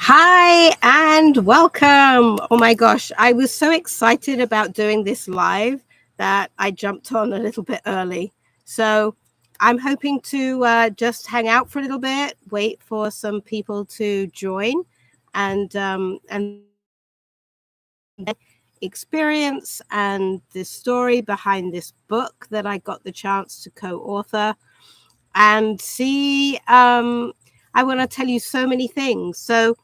Hi and welcome. Oh my gosh, I was so excited about doing this live that I jumped on a little bit early. So I'm hoping to just hang out for a little bit, wait for some people to join, and experience and the story behind this book that I got the chance to co-author and see. I want to tell you so many things. So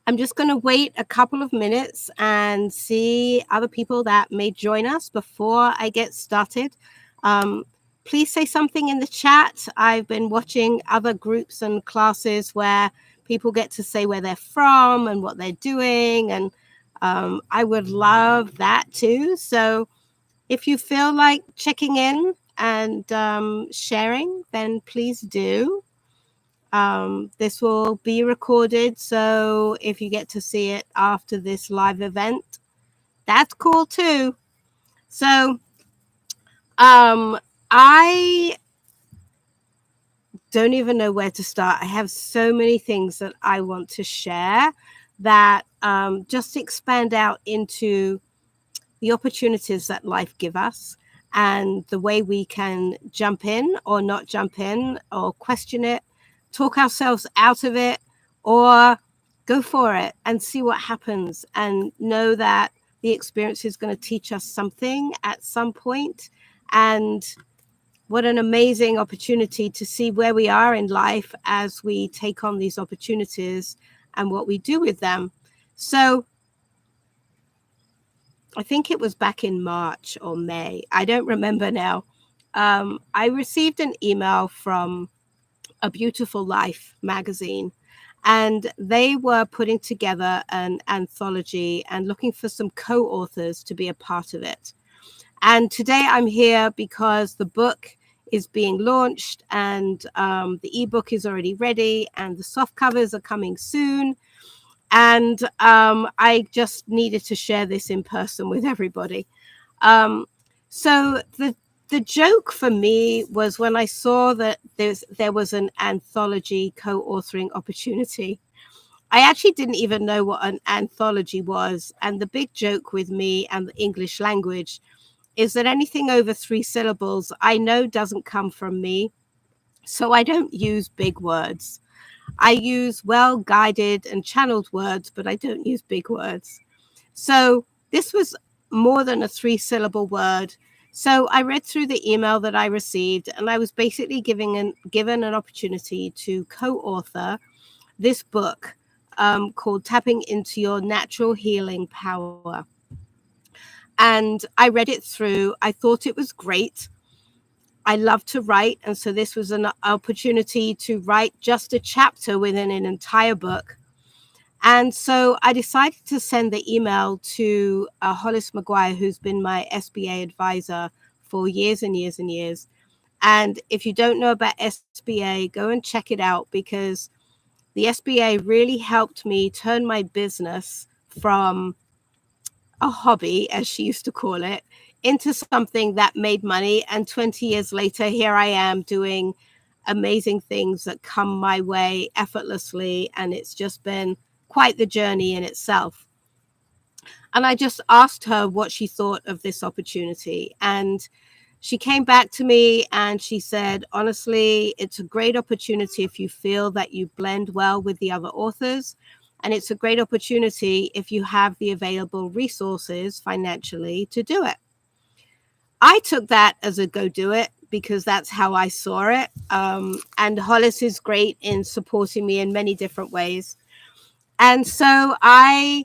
I'm just going to wait a couple of minutes and see other people that may join us before I get started. Um, Please say something in the chat. I've been watching other groups and classes where people get to say where they're from and what they're doing. And I would love that too. So if you feel like checking in and sharing, then please do. This will be recorded, so if you get to see it after this live event, that's cool too. So, I don't even know where to start. I have so many things that I want to share that just expand out into the opportunities that life give us and the way we can jump in or not jump in or question it, talk ourselves out of it, or go for it and see what happens and know that the experience is going to teach us something at some point. And what an amazing opportunity to see where we are in life as we take on these opportunities and what we do with them. So I think it was back in March or May. I don't remember now. I received an email from A Beautiful Life magazine, and they were putting together an anthology and looking for some co-authors to be a part of it. And today I'm here because the book is being launched and the ebook is already ready and the soft covers are coming soon. And I just needed to share this in person with everybody. Um, so the joke for me was when I saw that there was an anthology co-authoring opportunity. I actually didn't even know what an anthology was, and the big joke with me and the English language is that anything over 3 syllables I know doesn't come from me, so I don't use big words. I use well guided and channeled words, but I don't use big words. So this was more than a 3 syllable word. So I read through the email that I received, and I was basically given an opportunity to co-author this book called Tapping into Your Natural Healing Power. And I read it through. I thought it was great. I love to write. And so this was an opportunity to write just a chapter within an entire book. And so I decided to send the email to Hollis Maguire, who's been my SBA advisor for years and years and years. And if you don't know about SBA, go and check it out, because the SBA really helped me turn my business from a hobby, as she used to call it, into something that made money. And 20 years later, here I am doing amazing things that come my way effortlessly. And it's just been quite the journey in itself. And I just asked her what she thought of this opportunity. And she came back to me and she said, honestly, it's a great opportunity if you feel that you blend well with the other authors. And it's a great opportunity if you have the available resources financially to do it. I took that as a go do it, because that's how I saw it. And Hollis is great in supporting me in many different ways. And so I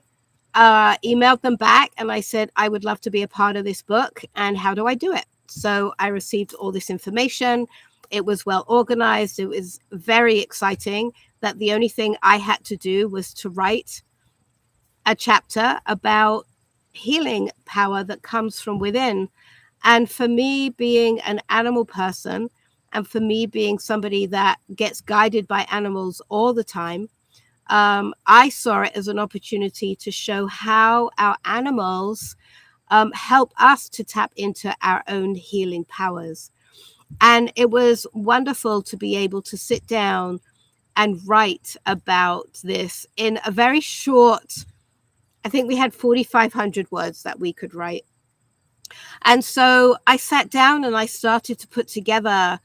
emailed them back and I said, I would love to be a part of this book. And how do I do it? So I received all this information. It was well organized. It was very exciting that the only thing I had to do was to write a chapter about healing power that comes from within. And for me, being an animal person, and for me being somebody that gets guided by animals all the time, I saw it as an opportunity to show how our animals help us to tap into our own healing powers. And it was wonderful to be able to sit down and write about this in a very short, I think we had 4,500 words that we could write. And so I sat down and I started to put together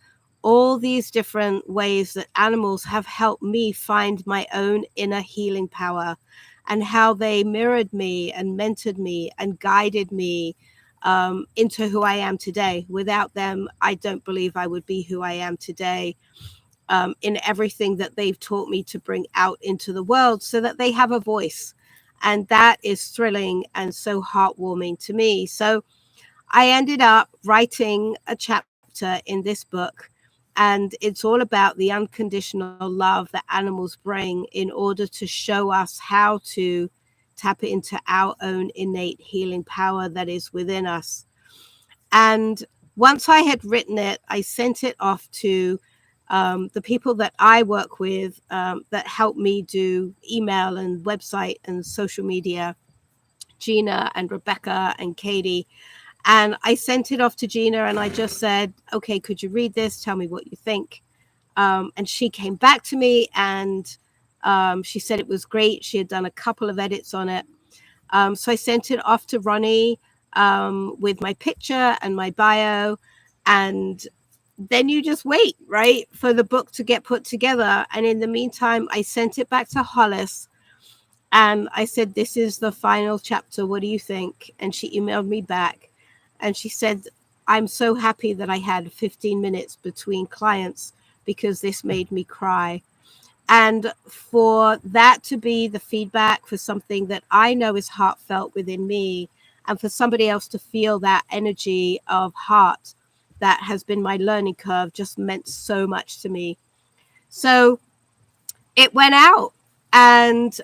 all these different ways that animals have helped me find my own inner healing power, and how they mirrored me and mentored me and guided me into who I am today. Without them, I don't believe I would be who I am today, in everything that they've taught me to bring out into the world so that they have a voice. And that is thrilling and so heartwarming to me. So I ended up writing a chapter in this book, and it's all about the unconditional love that animals bring in order to show us how to tap into our own innate healing power that is within us. And once I had written it, I sent it off to the people that I work with, that help me do email and website and social media, Gina and Rebecca and Katie. And I sent it off to Gina and I just said, okay, could you read this? Tell me what you think. And she came back to me and she said it was great. She had done a couple of edits on it. So I sent it off to Ronnie with my picture and my bio. And then you just wait, right, for the book to get put together. And in the meantime, I sent it back to Hollis and I said, this is the final chapter. What do you think? And she emailed me back and she said, I'm so happy that I had 15 minutes between clients because this made me cry. And for that to be the feedback for something that I know is heartfelt within me, and for somebody else to feel that energy of heart that has been my learning curve, just meant so much to me. So it went out, and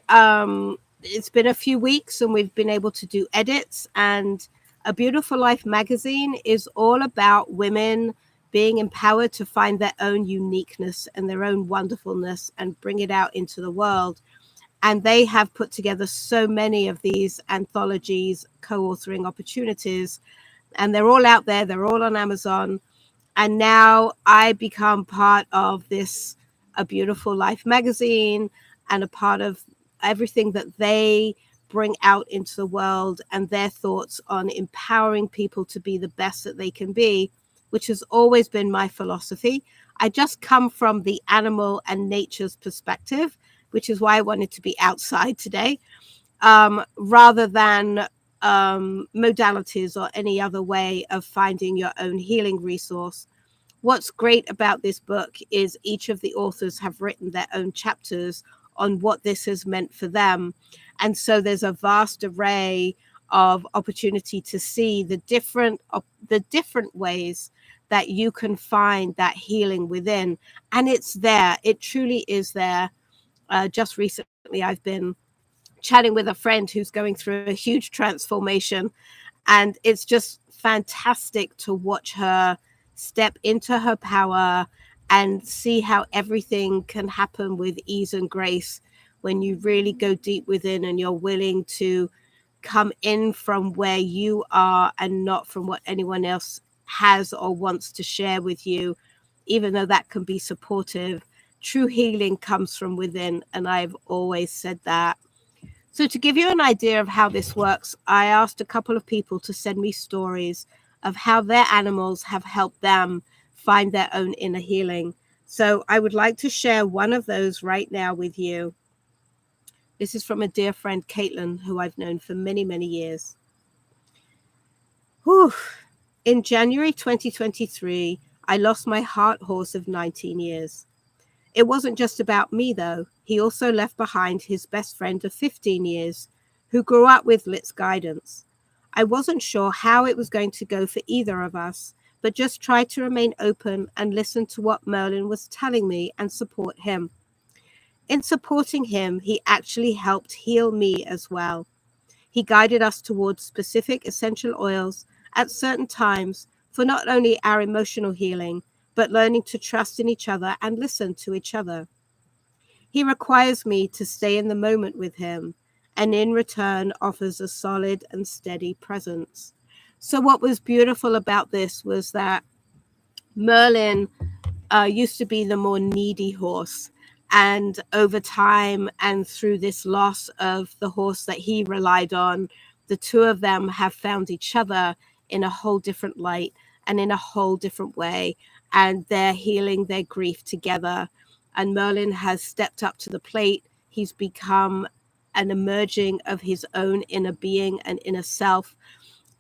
it's been a few weeks and we've been able to do edits. And A Beautiful Life magazine is all about women being empowered to find their own uniqueness and their own wonderfulness and bring it out into the world. And they have put together so many of these anthologies, co-authoring opportunities, and they're all out there. They're all on Amazon. And now I become part of this A Beautiful Life magazine and a part of everything that they bring out into the world, and their thoughts on empowering people to be the best that they can be, which has always been my philosophy. I just come from the animal and nature's perspective, which is why I wanted to be outside today, rather than modalities or any other way of finding your own healing resource. What's great about this book is each of the authors have written their own chapters on what this has meant for them. And so there's a vast array of opportunity to see the different ways that you can find that healing within. And it's there. It truly is there. Just recently, I've been chatting with a friend who's going through a huge transformation. And it's just fantastic to watch her step into her power and see how everything can happen with ease and grace when you really go deep within and you're willing to come in from where you are and not from what anyone else has or wants to share with you, even though that can be supportive. True healing comes from within, and I've always said that. So to give you an idea of how this works, I asked a couple of people to send me stories of how their animals have helped them find their own inner healing. So I would like to share one of those right now with you. This is from a dear friend, Caitlin, who I've known for many, many years. Whew. In January 2023, I lost my heart horse of 19 years. It wasn't just about me, though. He also left behind his best friend of 15 years, who grew up with Lit's guidance. I wasn't sure how it was going to go for either of us, but just tried to remain open and listen to what Merlin was telling me and support him. In supporting him, he actually helped heal me as well. He guided us towards specific essential oils at certain times for not only our emotional healing, but learning to trust in each other and listen to each other. He requires me to stay in the moment with him, and in return offers a solid and steady presence. So what was beautiful about this was that Merlin used to be the more needy horse. And over time and through this loss of the horse that he relied on, the two of them have found each other in a whole different light and in a whole different way. And they're healing their grief together. And Merlin has stepped up to the plate. He's become an emerging of his own inner being and inner self.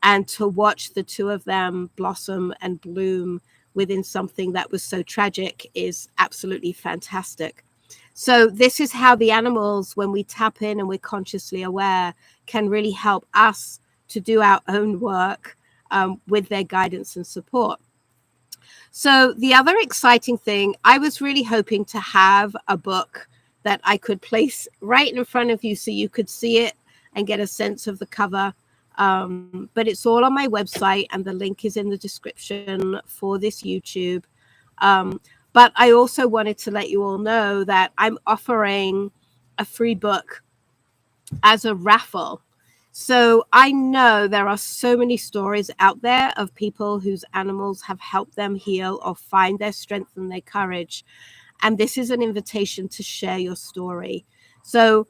And to watch the two of them blossom and bloom within something that was so tragic is absolutely fantastic. So this is how the animals, when we tap in and we're consciously aware, can really help us to do our own work with their guidance and support. So the other exciting thing, I was really hoping to have a book that I could place right in front of you so you could see it and get a sense of the cover. But it's all on my website, and the link is in the description for this YouTube. But I also wanted to let you all know that I'm offering a free book as a raffle. So I know there are so many stories out there of people whose animals have helped them heal or find their strength and their courage. And this is an invitation to share your story. So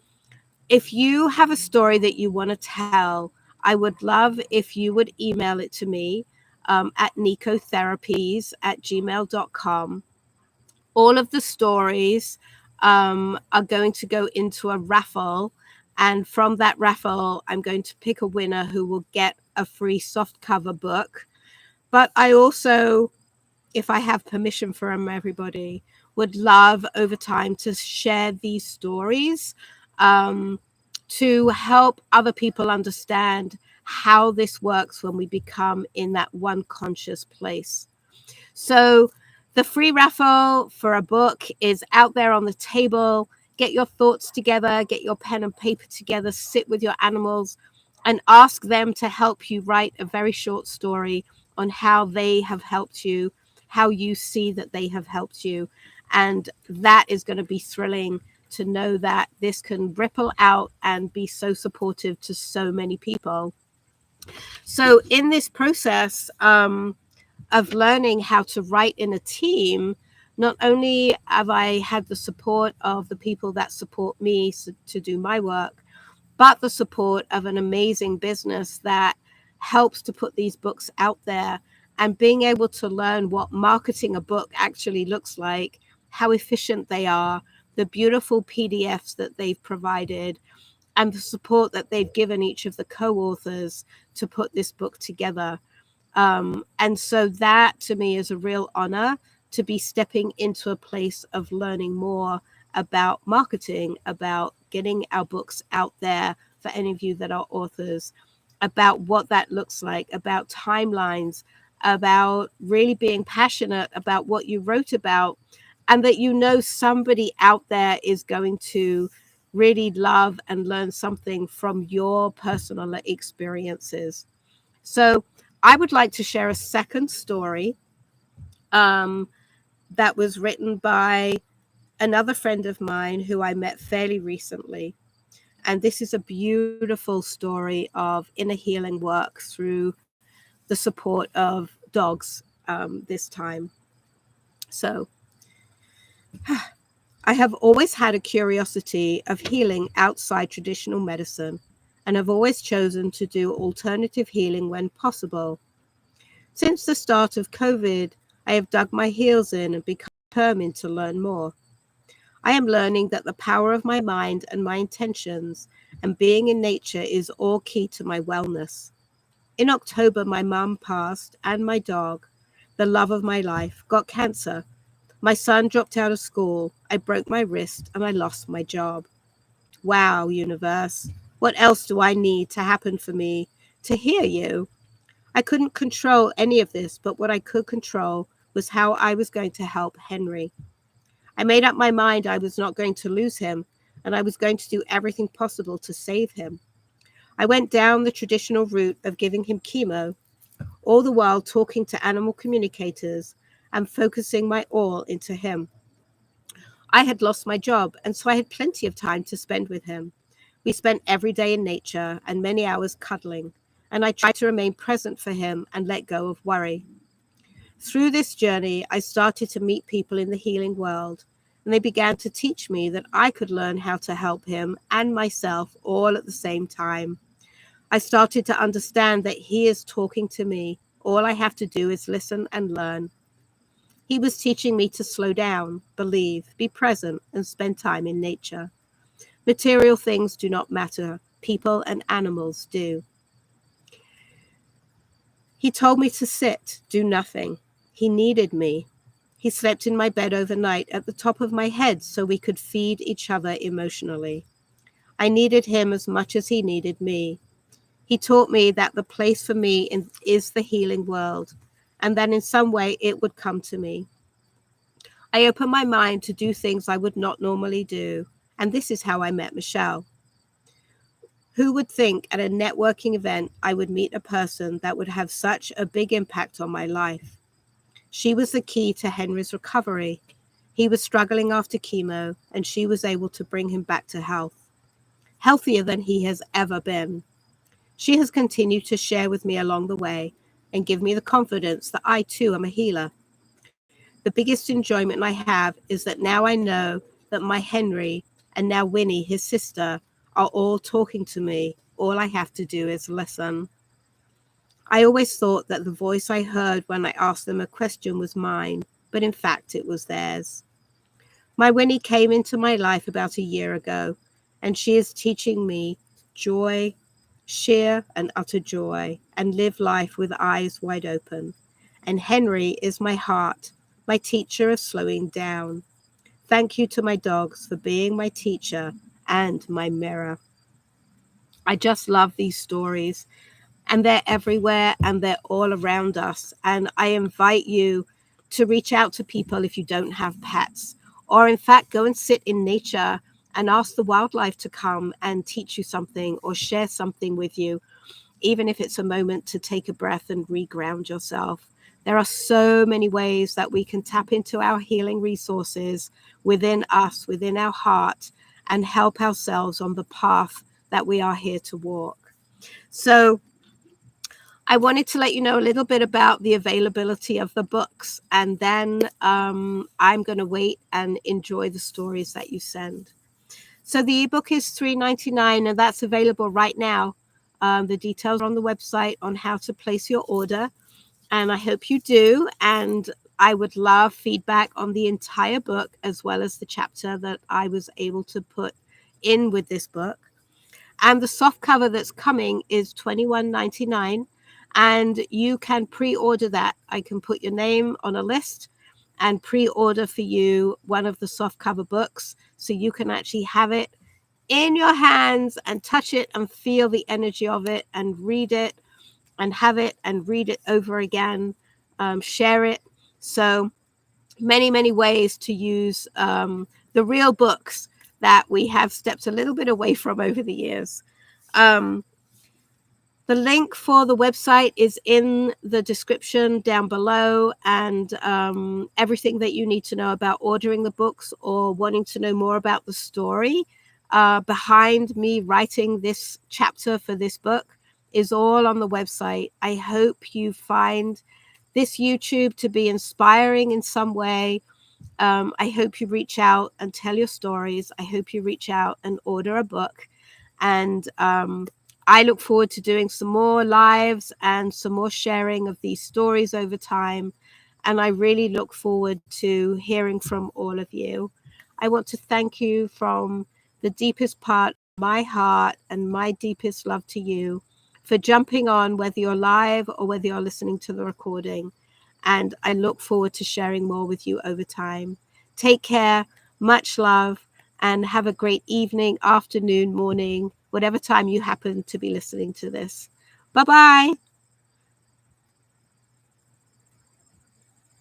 if you have a story that you want to tell, I would love if you would email it to me at nicotherapies@gmail.com. All of the stories are going to go into a raffle. And from that raffle, I'm going to pick a winner who will get a free soft cover book. But I also, if I have permission from everybody, would love over time to share these stories to help other people understand how this works when we become in that one conscious place. So the free raffle for a book is out there on the table. Get your thoughts together, get your pen and paper together, sit with your animals and ask them to help you write a very short story on how they have helped you, how you see that they have helped you. And that is going to be thrilling to know that this can ripple out and be so supportive to so many people. So in this process, of learning how to write in a team, not only have I had the support of the people that support me to do my work, but the support of an amazing business that helps to put these books out there, and being able to learn what marketing a book actually looks like, how efficient they are, the beautiful PDFs that they've provided, and the support that they've given each of the co-authors to put this book together. And so that to me is a real honor to be stepping into a place of learning more about marketing, about getting our books out there for any of you that are authors, about what that looks like, about timelines, about really being passionate about what you wrote about, and that you know somebody out there is going to really love and learn something from your personal experiences. So I would like to share a second story that was written by another friend of mine who I met fairly recently. And this is a beautiful story of inner healing work through the support of dogs this time. So I have always had a curiosity of healing outside traditional medicine, and have always chosen to do alternative healing when possible. Since the start of COVID, I have dug my heels in and become determined to learn more. I am learning that the power of my mind and my intentions and being in nature is all key to my wellness. In October, my mum passed, and my dog, the love of my life, got cancer. My son dropped out of school. I broke my wrist and I lost my job. Wow, universe, what else do I need to happen for me to hear you? I couldn't control any of this, but what I could control was how I was going to help Henry. I made up my mind I was not going to lose him, and I was going to do everything possible to save him. I went down the traditional route of giving him chemo, all the while talking to animal communicators and focusing my all into him. I had lost my job, and so I had plenty of time to spend with him. We spent every day in nature and many hours cuddling, and I tried to remain present for him and let go of worry. Through this journey, I started to meet people in the healing world, and they began to teach me that I could learn how to help him and myself all at the same time. I started to understand that he is talking to me. All I have to do is listen and learn. He was teaching me to slow down, believe, be present, and spend time in nature. Material things do not matter. People and animals do. He told me to sit, do nothing. He needed me. He slept in my bed overnight at the top of my head so we could feed each other emotionally. I needed him as much as he needed me. He taught me that the place for me is the healing world, and that in some way it would come to me. I opened my mind to do things I would not normally do, and this is how I met Michelle. Who would think at a networking event I would meet a person that would have such a big impact on my life? She was the key to Henry's recovery. He was struggling after chemo, and she was able to bring him back to health, healthier than he has ever been. She has continued to share with me along the way and give me the confidence that I too am a healer. The biggest enjoyment I have is that now I know that my Henry and now Winnie, his sister, are all talking to me. All I have to do is listen. I always thought that the voice I heard when I asked them a question was mine, but in fact it was theirs. My Winnie came into my life about a year ago, and she is teaching me joy, sheer and utter joy, and live life with eyes wide open. And Henry is my heart, my teacher of slowing down. Thank you to my dogs for being my teacher and my mirror. I just love these stories, and they're everywhere and they're all around us. And I invite you to reach out to people if you don't have pets, or in fact, go and sit in nature and ask the wildlife to come and teach you something or share something with you, even if it's a moment to take a breath and reground yourself. There are so many ways that we can tap into our healing resources within us, within our heart, and help ourselves on the path that we are here to walk. So I wanted to let you know a little bit about the availability of the books, and then I'm going to wait and enjoy the stories that you send. So the ebook is $3.99, and that's available right now. The details are on the website on how to place your order, and I hope you do. And I would love feedback on the entire book, as well as the chapter that I was able to put in with this book. And the soft cover that's coming is $21.99, and you can pre-order that. I can put your name on a list and pre-order for you one of the soft cover books, so you can actually have it in your hands and touch it and feel the energy of it and read it and have it and read it over again, share it. So many ways to use the real books that we have stepped a little bit away from over the years. The link for the website is in the description down below, and everything that you need to know about ordering the books or wanting to know more about the story behind me writing this chapter for this book is all on the website. I hope you find this YouTube to be inspiring in some way. I hope you reach out and tell your stories. I hope you reach out and order a book. And I look forward to doing some more lives and some more sharing of these stories over time. And I really look forward to hearing from all of you. I want to thank you from the deepest part of my heart and my deepest love to you for jumping on, whether you're live or whether you're listening to the recording. And I look forward to sharing more with you over time. Take care, much love, and have a great evening, afternoon, morning, whatever time you happen to be listening to this. Bye-bye.